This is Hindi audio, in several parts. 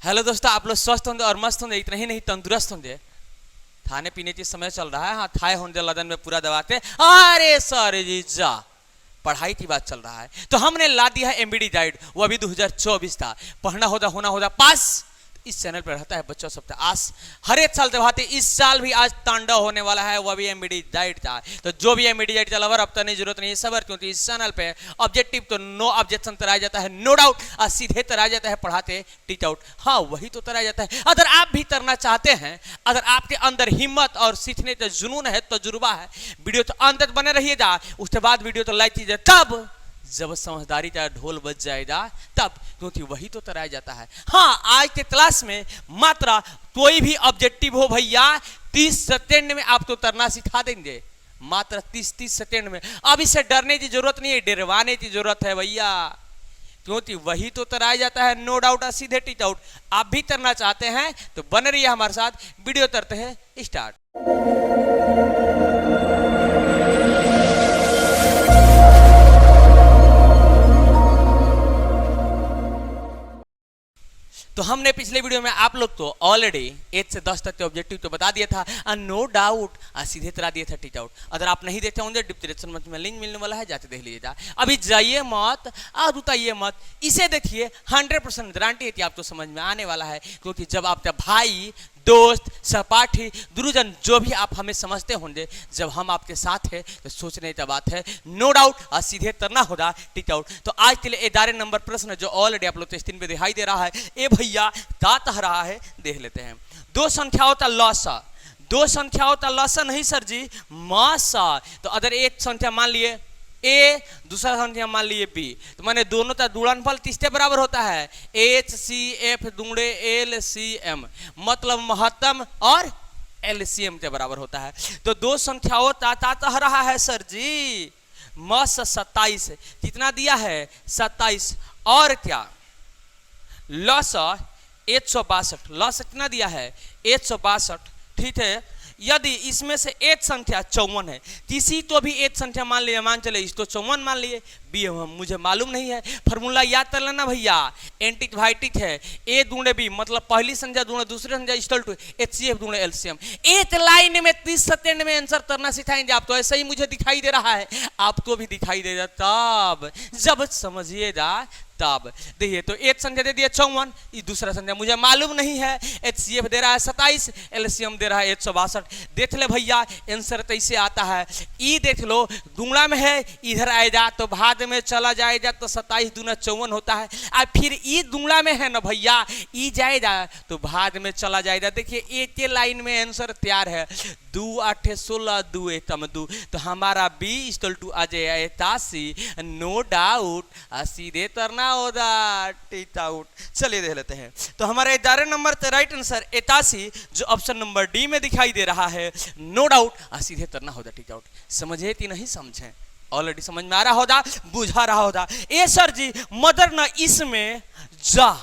हेलो दोस्तों, आप लोग स्वस्थ होंगे और मस्त होंगे, इतना ही नहीं तंदुरुस्त होंगे। खाने पीने की समय चल रहा है, हाँ थाए होंगे लदन में पूरा दबाते। अरे सर जी जा, पढ़ाई की बात चल रहा है तो हमने ला दिया है एमबीडी गाइड। वो अभी 2024 था, पढ़ना होता होना होता पास। इस चैनल पर रहता है बच्चों सब आस, हर एक साल दबाते। इस साल भी आज तांडव होने वाला है, वो भी एमबीडी डाइट था। तो जो भी एमबीडी डाइट चला अब तो नहीं जरूरत नहीं है सबर, क्योंकि इस चैनल पे ऑब्जेक्टिव तो नो ऑब्जेक्शन तराया जाता है, नो डाउट, और सीधे तराया जाता है पढ़ाते टीच आउट। हाँ वही तो तराया जाता है। अगर आप भी तरना चाहते हैं, अगर आपके अंदर हिम्मत और सीखने का जुनून है, तजुर्बा है, वीडियो तो अंत तक बने रहिएगा। उसके बाद वीडियो तो लाइक कीजिए, तब जब समझदारी का ढोल बज जाएगा तब, क्योंकि वही तो तराया जाता है। हाँ आज के क्लास में मात्रा कोई भी ऑब्जेक्टिव हो भैया 30 सेकेंड में आपको तरना सिखा देंगे, मात्र 30 सेकेंड में। अब इससे डरने की जरूरत नहीं है, डरवाने की जरूरत है भैया, क्योंकि वही तो तराया जाता है, नो डाउट। सीधे टीच आउट। आप भी तरना चाहते हैं तो बन रही है हमारे साथ, वीडियो तरते हैं स्टार्ट। तो हमने पिछले वीडियो में आप लोग को ऑलरेडी 1 से 10 तक के ऑब्जेक्टिव तो बता दिया था, नो डाउट, सीधे तरह दिया था टीच आउट। अगर आप नहीं देखते होंगे डिस्क्रिप्शन में लिंक मिलने वाला है, जाते देख लीजिएगा। अभी जाइए मत और उताइए मत, इसे देखिए, 100% गारंटी है कि आपको समझ में आने वाला है। क्योंकि जब आपका भाई, दोस्त, सहपाठी, गुरुजन जो भी आप हमें समझते होंगे, जब हम आपके साथ हैं तो सोचने की बात है, नो डाउट, और सीधे तरना होगा टीच आउट। तो आज के लिए 11 नंबर प्रश्न जो ऑलरेडी आप लोग को स्क्रीन पे दिखाई दे रहा है, ए भैया क्या कह रहा है देख लेते हैं। दो संख्याओं का लॉसा, दो संख्याओं का लॉसा नहीं सर जी, मासा। तो अगर एक संख्या मान लिए ए, दूसरा संख्या मान लिए बी, तो माने दोनों का गुणनफल किसके बराबर होता है, HCF गुणे LCM, मतलब महत्तम और LCM के बराबर होता है। तो दो संख्याओं का कह रहा है सर जी, मस 27, कितना दिया है 27, और क्या लॉस 162, लॉस कितना दिया है 162, ठीक है। यदि इसमें से एक संख्या 54 है, किसी तो भी एक संख्या मान लिया, मान चले इसको 54 मान लिए, बी मुझे मालूम नहीं है, फॉर्मूला याद कर लेना भैया, एंटिक वाइटिक है, ए गुणे बी, मतलब पहली संख्या गुणे दूसरी संख्या इक्वल टू HCF गुणे LCM। एक लाइन में 30 सेकंड में आंसर करना सिखाएंगे आपको। ऐसा ही मुझे दिखाई दे रहा है, आपको भी दिखाई देगा तब जब समझिएगा तब। देखिए तो एक संख्या दे दिया 54, दूसरा संख्या मुझे मालूम नहीं है, HCF दे रहा है 27, LCM दे रहा है 162। देख ले भैया आंसर कैसे आता है, ई देख लो गुणा में है, इधर आएगा तो भाग में चला जाएगा, तो 27 दूना 54 होता है। और फिर ई गुणा में है ना भैया, ई जाएगा तो भाग में चला जाएगा। देखिए एक लाइन में आंसर तैयार है, 2 8 16 2 1 2, तो हमारा बी इक्वल टू आ जाए 81, नो डाउट, सीधे तरना होगा टीच आउट। चलिए देख लेते हैं। तो हमारा 11 नंबर का राइट आंसर 81, जो ऑप्शन नंबर डी में दिखाई दे रहा है, नो डाउट, सीधे तरना होगा टीच आउट। समझे कि नहीं समझे, ऑलरेडी समझ में आ रहा होगा, बुझा रहा होगा। ए सर जी मदर ना इसमें जा,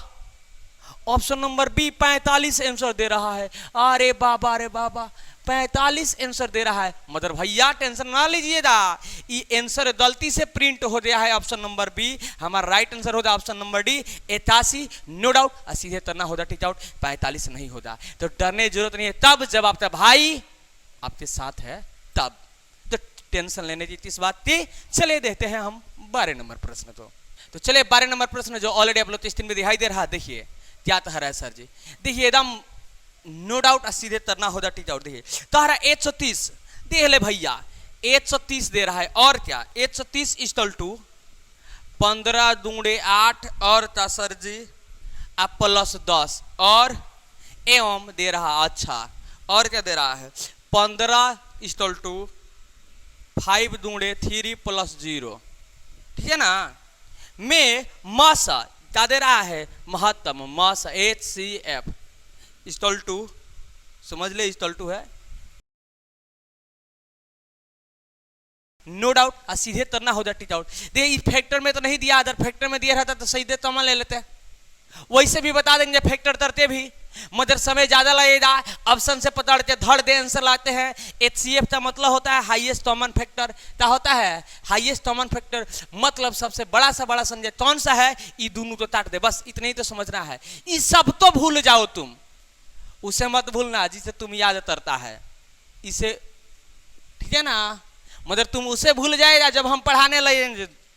ऑप्शन नंबर बी 45 आंसर दे रहा है। अरे बाबा रे बाबा, 45 आंसर दे रहा है। मदर भैया टेंशन ना लीजिएगा, ये आंसर गलती से प्रिंट हो गया है, ऑप्शन नंबर बी हमारा राइट आंसर होगा, option number D 81, no doubt, सीधे तरना होगा टीच आउट, 45 नहीं होगा। तो डरने की जरूरत नहीं है, तब जब आपका भाई आपके साथ है तब, तो टेंशन लेने की किस बात की। चले देखते हैं हम 12 नंबर प्रश्न को। तो चले 12 नंबर प्रश्न जो ऑलरेडी आप लोग स्क्रीन में दिखाई दे रहा है, देखिए क्या कह रहा है सर जी। देखिए एकदम नो डाउट सीधे तरना होगा टीच आउट। देखिए तारा 130 देख ले भैया, 130 दे रहा है, और क्या 130 इक्वल टू 15 दूणे 8, और था सर जी प्लस 10, और एवं दे रहा, अच्छा और क्या दे रहा है 15 इक्वल टू 5 दूणे 3 प्लस 0, ठीक है ना। में मासा क्या दे रहा है, महत्तम, मासा HCF इक्वल टू, समझ ले इक्वल टू है, नो डाउट, सीधे तरना होगा टीच आउट। देखिए फैक्टर में तो नहीं दिया, अगर फैक्टर में दिया रहता तो सीधे तमा ले लेते, वैसे भी बता देंगे फैक्टर तरते भी मगर समय ज्यादा लगेगा। ऑप्शन से पकड़ते धड़ दे आंसर लाते हैं। HCF का मतलब होता है हाईएस्ट कॉमन फैक्टर। क्या होता है? हाईएस्ट कॉमन फैक्टर मतलब सबसे बड़ा सा बड़ा संख्या कौन सा है, ये दोनों तो काट दे, बस इतना ही तो समझना है। ये सब तो भूल जाओ तुम, उसे मत भूलना जिसे तुम याद करता है, इसे, ठीक है ना। मगर तुम उसे भूल जाएगा जब हम पढ़ाने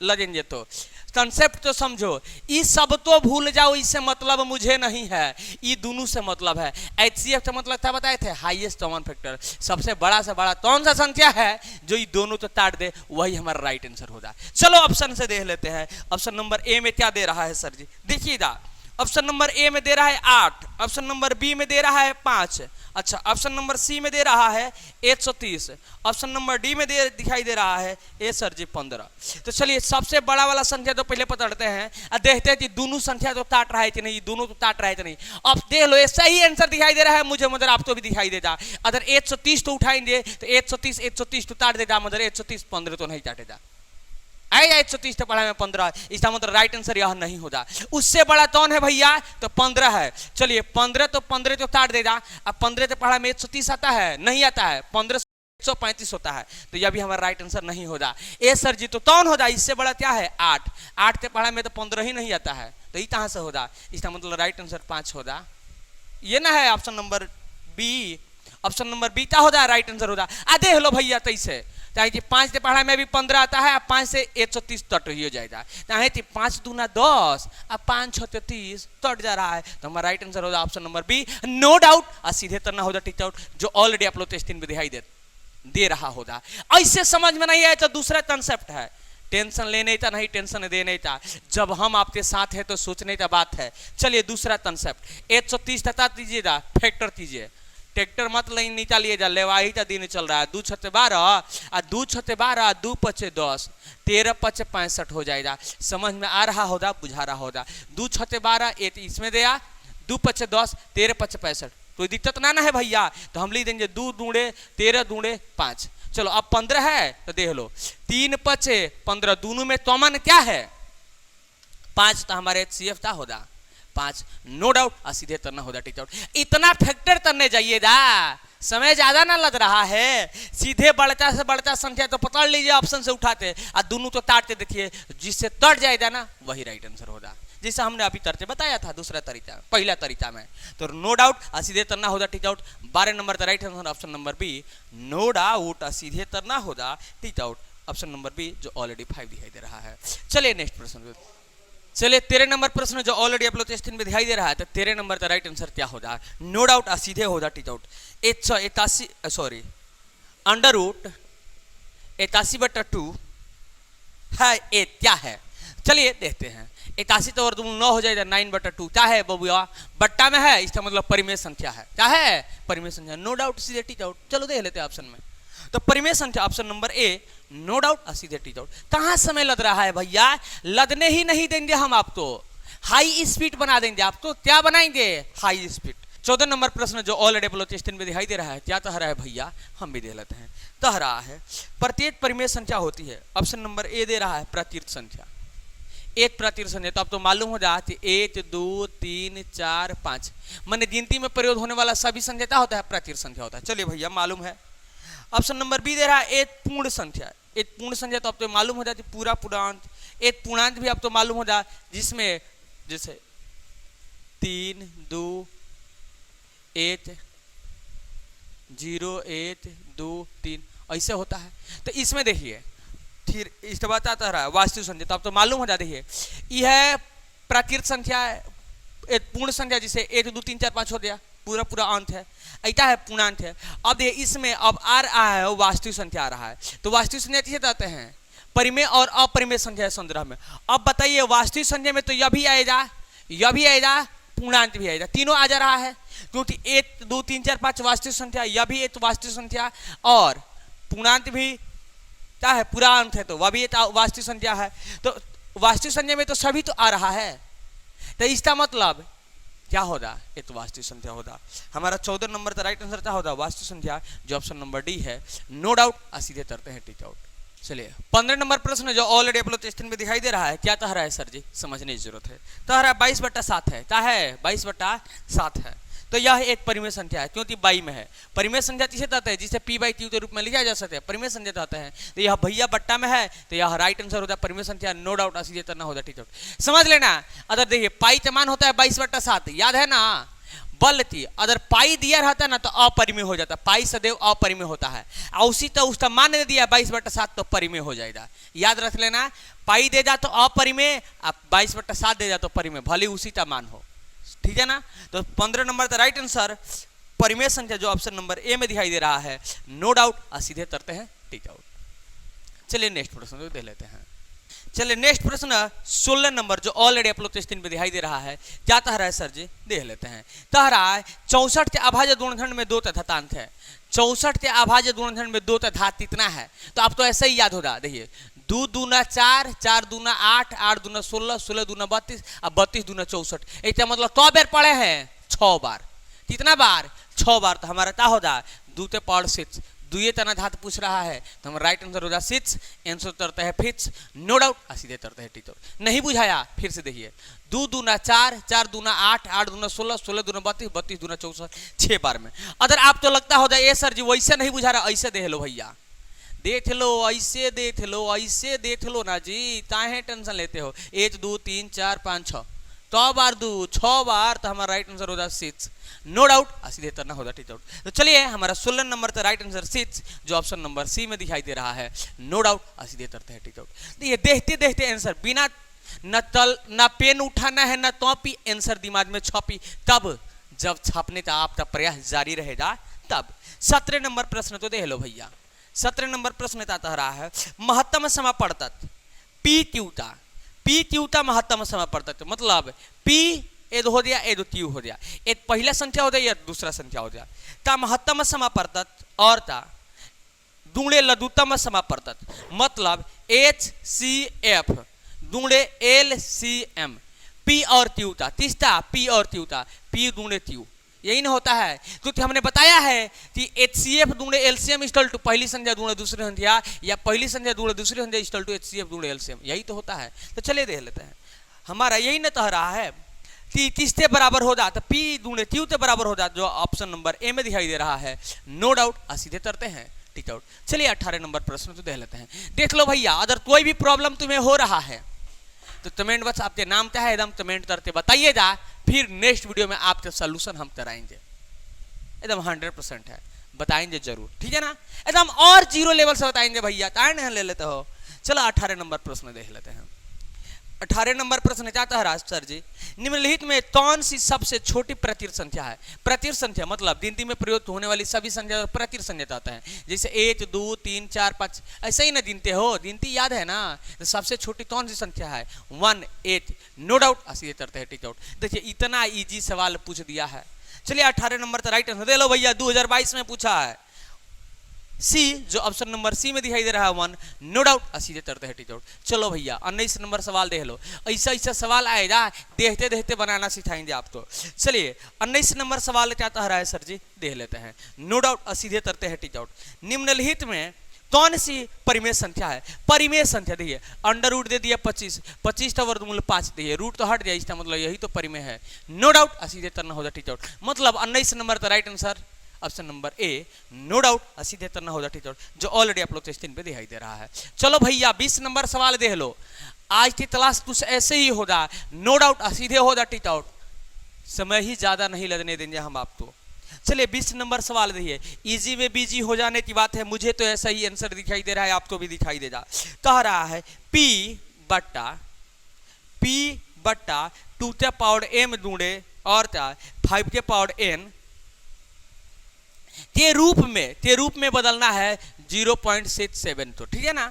लगेंगे तो कंसेप्ट तो समझो। ये सब तो भूल जाओ, इससे मतलब मुझे नहीं है, ये दोनों से मतलब है। HCF का मतलब क्या बताए थे? हाईएस्ट कॉमन फैक्टर, सबसे बड़ा से बड़ा कौन सा संख्या है जो ये दोनों तो काट दे, वही हमारा राइट आंसर होगा। चलो ऑप्शन से देख लेते हैं। ऑप्शन नंबर ए में क्या दे रहा है सर जी, देखिएगा। ऑप्शन नंबर ए में दे रहा है 8, ऑप्शन नंबर बी में दे रहा है 5, अच्छा ऑप्शन नंबर सी में दे रहा है 130, ऑप्शन नंबर डी में दिखाई दे रहा है ए सर जी 15। तो चलिए सबसे बड़ा वाला संख्या तो पहले पकड़ते हैं और देखते हैं कि दोनों संख्या तो काट रहा है कि नहीं, दोनों तो काट रहा है कि नहीं। अब देख लो, ये सही आंसर दिखाई दे रहा है मुझे, मगर आपको भी दिखाई देगा। अगर 130 तो उठाएंगे तो 130 तो काट देगा, मगर 130 15 तो नहीं काटेगा। 130 पढ़ा में 15, इसका मतलब राइट आंसर यह नहीं होगा। उससे बड़ा कौन है भैया? तो 15 है। चलिए 15 तो काट देगा। अब 15 से पढ़ा में 130 आता है? नहीं आता है, 15 135 होता है, तो यह भी हमारा राइट आंसर नहीं होगा। ए सर जी तो कौन होगा? इससे बड़ा क्या है? 8 से पढ़ा में तो 15 ही नहीं आता है, तो ये कहां से होगा? इसका मतलब राइट आंसर 5 होगा। ये ना है option number B. Option number B क्या होगा? राइट आंसर होगा। देख लो भैया कैसे, चाहे कि 5 से पढ़ा में भी 15 आता है, 5 से 130 कट हो जाएगा। चाहे 5 दूना 10, अब 5 6 30 कट जा रहा है, तो हमारा राइट आंसर होगा option number B, no doubt. और सीधे करना होगा टिक आउट, जो ऑलरेडी आप लोग टेस्टिंग में दिखाई दे रहा होगा। ऐसे समझ में नहीं आया तो दूसरा कंसेप्ट है, टेंशन लेने का नहीं, टेंशन देने का। जब हम आपके साथ है तो सोचने का बात है। चलिए दूसरा कंसेप्ट, 130 तथा दीजिएगा, फैक्टर कीजिए। ट्रैक्टर मत लाइन निकालिए जा, लेवाही का दिन चल रहा है। 2 6 12 और 2 6 12, 2 5 10, 13 5 65 हो जाएगा। समझ में आ रहा होगा, बुझा रहा होगा। 2 6 12 इसमें दिया, 2 5 10, 13 5 65, कोई दिक्कत ना है भैया। तो हम लिख देंगे 2 दूणे 13 दूणे 5। चलो अब 15 है तो देख लो, 3 5 15, दोनों में कॉमन क्या है? 5, तो हमारे HCF का होगा 5, नो डाउट। और सीधे तरना होगा टिक आउट। इतना फैक्टर करने जाइएगा, समय ज्यादा ना लग रहा है। सीधे बढ़ता से बढ़ता संख्या तो पकड़ लीजिए, ऑप्शन से उठाते और दोनों तो काटते, देखिए जिससे तट जाएगा ना वही राइट आंसर होगा, जैसे हमने अभी तरते बताया था दूसरा तरीका, पहला तरीका में। तो नो डाउट और सीधे तरना होगा टिक आउट। 12 नंबर का right answer option number B, no doubt और सीधे तरना होगा tick out, option number B, जो ऑलरेडी 5 दिखाई दे रहा है। चलिए नेक्स्ट प्रश्न, चलिए 13 नंबर प्रश्न जो ऑलरेडी आप लोग टेस्टिंग में दिखाई दे रहा है। तो 13 नंबर का राइट आंसर क्या होगा? नो डाउट और सीधे होगा टिक आउट, 181 अंडर रूट 81/2 है, ए क्या है? चलिए देखते हैं। 81 तो और 9 हो जाएगा, 9/2 क्या है बबुआ? बट्टा में है, इसका मतलब परिमेय संख्या है। क्या है? परिमेय संख्या, नो डाउट सीधे टिक आउट। चलो देख लेते हैं ऑप्शन में। तो परिमेय संख्या option number A, no doubt और सीधे टिक आउट। कहां समय लद रहा है भैया? लदने ही नहीं देंगे हम आपको, हाई स्पीड बना देंगे आपको। क्या बनाएंगे? High speed. 14 नंबर प्रश्न जो ऑलरेडी टेस्टिंग में दिखाई दे रहा है, क्या कह रहा है भैया? हम भी देख लेते हैं। कह रहा है प्रत्येक परिमेय संख्या होती है, ऑप्शन नंबर ए दे रहा है प्राकृत संख्या, एक प्राकृत संख्या। तो अब तो मालूम हो जाए 1 2 3 4 5, माने गिनती में प्रयोग होने वाला सभी संख्या क्या होता है? प्राकृत संख्या होता है। चलिए भैया मालूम है। ऑप्शन नंबर बी दे रहा है एक पूर्ण संख्या, एक पूर्ण संख्या। तो अब तो मालूम हो जाती पूरा पूर्णांक। एक पूर्णांक भी अब तो मालूम हो जाए, जिसमें जैसे 3 2 1 0 1 2 3 ऐसे होता है। तो इसमें देखिए फिर इसके बाद आता रहा वास्तविक संख्या। तो अब तो मालूम हो जाती है यह प्राकृत संख्या है, एक पूर्ण संख्या, जिसे 1 2 3 4 5 हो गया, पूरा पूरा अंत है, ऐसा है पूर्णांक है। अब ये इसमें अब आ रहा है वास्तविक संख्या आ रहा है। तो वास्तविक संख्या किसे कहते हैं? परिमेय और अपरिमेय संख्या संग्रह में। अब बताइए वास्तविक संख्या में तो यह भी आएगा, यह भी आएगा, पूर्णांक भी आएगा, तीनों आ जा रहा है, क्योंकि 1 2 3 4 5 वास्तविक संख्या, यह भी एक वास्तविक संख्या और पूर्णांक भी क्या है? पूरा अंक है, तो वह भी एक वास्तविक संख्या है। तो वास्तविक संख्या में तो सभी तो आ रहा है, तो इसका मतलब क्या होगा? ये तो वास्तविक संख्या होगा। हमारा 14 नंबर का राइट आंसर क्या होगा? वास्तविक संख्या, जो ऑप्शन नंबर डी है, नो डाउट। और सीधे करते हैं टिक आउट। चलिए 15 नंबर प्रश्न जो ऑलरेडी आप लोग टेस्टिंग में दिखाई दे रहा है, क्या कह रहा है सर जी? समझने की जरूरत है। कह रहा है 22/7 है, क्या है? 22/7 है। तो यह एक परिमेय संख्या है क्योंकि बाई में है। परिमेय संख्या किसे कहते हैं? जिसे पी बाई क्यू के रूप में लिखा जा सकता है, परिमेय संख्या कहते हैं। तो यह भैया बट्टा में है तो यह राइट आंसर होता है परिमेय संख्या, नो डाउट सीधे तरना होता है। ठीक, समझ लेना। अगर देखिए पाई का मान होता है 22/7, याद है ना, बल्कि अगर पाई दिया रहता है ना तो अपरिमेय हो जाता है, पाई सदैव अपरिमेय होता है। और उसी तो उसका मान दे दिया 22/7 तो परिमेय हो जाएगा, याद रख लेना। पाई दे जा तो अपरिमेय, 22/7 दे जा तो परिमेय, भले उसी का मान हो, ठीक है ना। तो 15 नंबर का राइट आंसर परिमेय संख्या जो ऑप्शन नंबर ए में दिखाई दे रहा है, नो डाउट सीधे तरते हैं टिक आउट। चलिए नेक्स्ट प्रश्न देख लेते हैं। चलिए नेक्स्ट प्रश्न 16 नंबर जो ऑलरेडी आप लोग के स्क्रीन पे दिखाई दे रहा है, क्या तह रहा है सर जी, देख लेते हैं। तह रहा है 64 के अभाज्य गुणनखंड में 2 तथा तांत है। 64 के अभाज्य गुणनखंड में 2 तथा कितना है? तो आप तो ऐसा ही याद होगा। देखिए 2 दूना 4, 4 दूना 8, 8 दूना 16, 16 दूना 32 और 32 दूना 64। इसका मतलब तो बार पढ़े हैं 6 बार। कितना बार? 6 बार। तो हमारा क्या होगा 2 ते पावर 6, दुए तना धात पूछ रहा है तो हमारा राइट आंसर हो जाए 6, आंसर तरता है फिक्स, नो डाउट सीधे तरता है टीचर। नहीं बुझाया फिर से देखिए 2 दूना 4, 4 दूना 8, 8 दूना 16, 16 दूना 32, 32 दूना 64, 6 बार में। अगर आप तो लगता हो जाए ये सर जी वैसे नहीं बुझा रहा, ऐसे देख लो भैया, देख लो, ऐसे देख लो, ऐसे देख लो ना जी, काहे टेंशन लेते हो। 1 2 3 4 5 6 तो बार 2 6 बार, तो हमारा राइट आंसर होगा 6, नो डाउट सीधे तरना होगा टीच आउट। तो चलिए हमारा 16 नंबर का राइट आंसर 6 जो ऑप्शन नंबर सी में दिखाई दे रहा है, नो डाउट सीधे तरते हैं टीच आउट। देखिए देखते देखते आंसर, बिना न पेन उठाना है न कॉपी, आंसर दिमाग में छपी तब जब छापने का आपका प्रयास जारी रहेगा तब। 17 नंबर प्रश्न तो देख लो भैया। 17 नंबर प्रश्न आता रहा है महत्तम समापवर्तक पी क्यूटा, पी क्यूटा महत्तम समापवर्तक, मतलब पी एद हो गया, एद क्यू हो गया, एक पहला संख्या हो गया या दूसरा संख्या हो गया। ता महत्तम समापवर्तक और ता दूणे लघुत्तम समापवर्तक, मतलब HCF दूणे LCM, पी और क्यू था, तीसरा पी और क्यू था, पी दूणे क्यू, यही ना होता है। क्योंकि हमने बताया है कि HCF दूणे LCM इक्वल टू पहली संख्या दूणे दूसरी संख्या या पहली संख्या दूणे दूसरी संख्या इक्वल टू HCF दूणे LCM, यही तो होता है। तो चलिए देख लेते हैं, हमारा यही ना कह रहा है कि किसके बराबर हो जाता, पी दूणे क्यू के बराबर हो जाता, जो ऑप्शन नंबर ए में दिखाई दे रहा है, नो डाउट सीधे तरते हैं टिक आउट। चलिए 18 नंबर प्रश्न तो देख लेते हैं। देख लो भैया, अगर कोई भी प्रॉब्लम तुम्हें हो रहा है तो कमेंट बॉक्स आपके नाम क्या है एकदम कमेंट करके बताइएगा, फिर नेक्स्ट वीडियो में आपके सोल्यूशन हम कराएंगे, एकदम 100% है, बताएंगे जरूर, ठीक है ना, एकदम और 0 लेवल से बताएंगे भैया, टाइम नहीं ले लेते हो। चलो 18 नंबर प्रश्न देख लेते हैं। 18 नंबर प्रश्न चाहता है सर जी, निम्नलिखित में कौन सी सबसे छोटी प्रतिर संख्या है? प्रतिर संख्या मतलब गिनती में प्रयोग होने वाली सभी संख्या प्रतिर संख्या चाहता है, जैसे 1 2 3 4 5 ऐसे ही ना गिनते हो, गिनती याद है ना। तो सबसे छोटी कौन सी संख्या है? 1 8, नो डाउट सीधे करते हैं टिक आउट। देखिए इतना इजी सवाल पूछ दिया है। चलिए 18 नंबर का राइट आंसर दे लो भैया, 2022 में पूछा है, सी जो ऑप्शन नंबर सी में दिखाई दे रहा है 1, नो डाउट सीधे तरते हैं टिक आउट। चलो भैया 19 नंबर सवाल देख लो, ऐसा ऐसा सवाल आएगा देखते देखते बनाना सिखाएंगे आपको। चलिए 19 नंबर सवाल क्या कह रहा है सर जी, देख लेते हैं, नो डाउट सीधे तरते हैं टिक आउट। निम्नलिखित में कौन सी परिमेय संख्या है? परिमेय संख्या देखिए, अंडर रूट दे दिया 25, 25 का वर्गमूल 5 दिए, रूट तो हट गया, इसका मतलब यही तो परिमेय है, नो डाउट सीधे तरना होगा टिक आउट। मतलब 19 नंबर का right answer option number A, no doubt सीधे तरना होगा टीचर, जो ऑलरेडी आप लोग स्क्रीन पे दिखाई दे रहा है। चलो भैया 20 नंबर सवाल देख लो, आज की क्लास कुछ ऐसे ही होगा, नो डाउट सीधे होगा टीच आउट, समय ही ज्यादा नहीं लगने देंगे हम आपको। चलिए 20 नंबर सवाल देखिए, इजी में बिजी हो जाने की बात है, मुझे तो ऐसा ही आंसर दिखाई दे रहा है, आपको भी दिखाई देगा। कह रहा है P बट्टा 2 के पावर m दूणे और 5 के पावर n के रूप में बदलना है 0.67, तो ठीक है ना।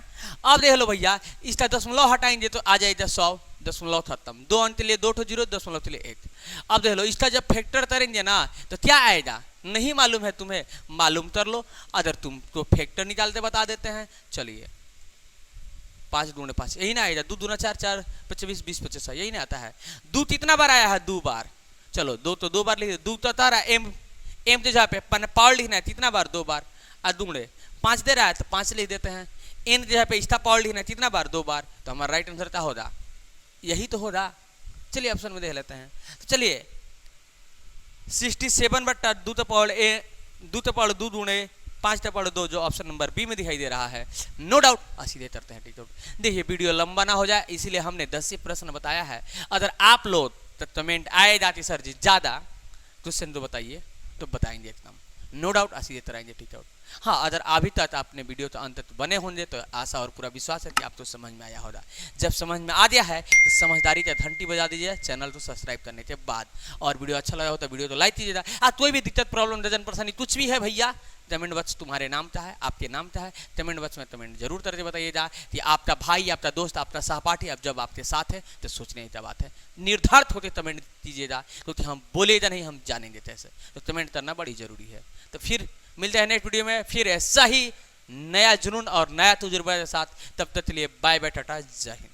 अब देख लो भैया, इसका दशमलव हटाएंगे तो आ जाएगा 100, दशमलव खत्म, 2 अंक के लिए 2 ठो 0, दशमलव के लिए 1। अब देख लो इसका जब फैक्टर करेंगे ना तो क्या आएगा, नहीं मालूम है तुम्हें, मालूम कर लो, अगर तुम तो फैक्टर निकालते बता देते हैं। चलिए 5 दूने 5 यही ना आएगा, 2 दूना 4, 4 25 20 25 यही ना आता है। 2 कितना बार आया है? 2 बार। चलो 2 तो 2 बार लिख, 2 तो आता रहा एम तो जहाँ पे पावर लिखना है कितना बार? 2 बार। और दूंगे 5 दे रहा है तो 5 लिख देते हैं। एन जहाँ पे इसका पावर लिखना है कितना बार? 2 बार। तो हमारा राइट आंसर क्या होगा? यही तो होगा। चलिए ऑप्शन में देख लेते हैं। तो चलिए 67 बट्टा 2 गुणे 5/2 जो ऑप्शन नंबर बी में दिखाई दे रहा है। नो डाउट सीधे करते हैं टीचर। देखिए वीडियो लंबा ना हो जाए इसीलिए हमने 10 से प्रश्न बताया है। अगर आप लोग तो कमेंट आए जाती सर जी ज्यादा क्वेश्चन तो बताइए, तो बताएंगे एकदम नो डाउट सीधे कराएंगे टीचर। हाँ, अगर अभी तक आपने वीडियो तो अंत तक बने होंगे तो आशा और पूरा विश्वास है कि आपको समझ में आया होगा। जब समझ में आ गया है तो समझदारी से घंटी बजा दीजिए चैनल को सब्सक्राइब करने के बाद, और वीडियो अच्छा लगा हो तो वीडियो तो लाइक कीजिएगा। कोई भी दिक्कत प्रॉब्लम डजन परेशानी कुछ भी है भैया, कमेंट बॉक्स तुम्हारे नाम का है, आपके नाम का है, कमेंट बॉक्स में कमेंट जरूर करके बताइएगा कि आपका भाई, आपका दोस्त, आपका सहपाठी अब जब आपके साथ है तो सोचने की बात है। निर्धारित होकर कमेंट कीजिएगा क्योंकि हम बोलेगा नहीं, हम जानेंगे कैसे, तो कमेंट करना बड़ी जरूरी है। तो फिर मिलते हैं नेक्स्ट वीडियो में, फिर ऐसा ही नया जुनून और नया तजुर्बा के साथ। तब तक के लिए बाय बाय, टाटा, जय हिंद।